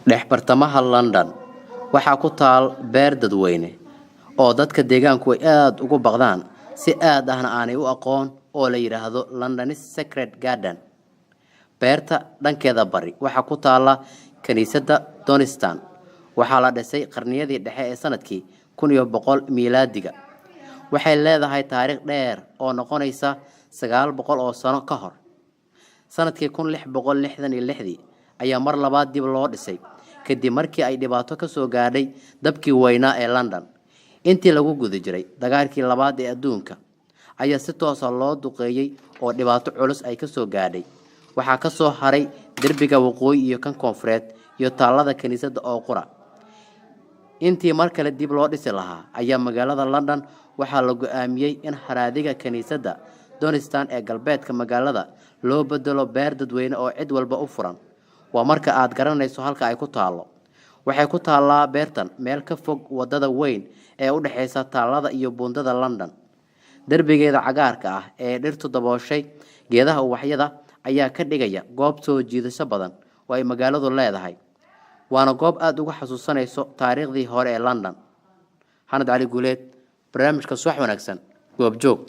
dhex bartamaha London waxaa ku taal beer dadweyne oo dadka deegaanku ay aad ugu baqdaan si aad ahna aanay u aqoon oo la yiraahdo London Sacred Garden. beerta dhankeeda bari waxaa ku taala kaniisadda Donistan. waxaa la dhisay qarniyadii dhexe ee sanadkii 1100 miilaadiga. waxay leedahay taariikh dheer oo noqonaysa 900 oo sano ka hor. sanadkii 1666 ayaa mar labaad dib loo dhisay kadib markii ay dhibaato ka soo gaadhay dabkii weynaa ee London. intii lagu guda jiray dagaalkii labaad ee adduunka ayaa si toos ah loo duqeeyay oo dhibaato culus ay ka soo gaadhay. waxaa ka soo haray derbiga waqooyi iyo kan koonfureed iyo taalada kaniisadda oo qura. intii mar kale dib loo dhisi lahaa ayaa magaalada London waxaa la go'aamiyay in haraadiga kaniisadda Donistan ee galbeedka magaalada loo bedelo beer dadweyne oo cid walba u furan. waa marka aad garanayso halka ay ku taalo. waxay ku taalaa beertan meel ka fog wadada weyn ee u dhaxaysa taalada iyo buundada London. derbigeeda cagaarka ah ee dhirtu dabooshay geedaha ubaxyada ayaa ka dhigaya goob soo jiidasho badan oo ay magaaladu leedahay. waana goob aad ugu xasuusanayso taariikhdii hore ee London. Xanad Cali Guuleed, barnaamijka Subax Wanaagsan, goob joog.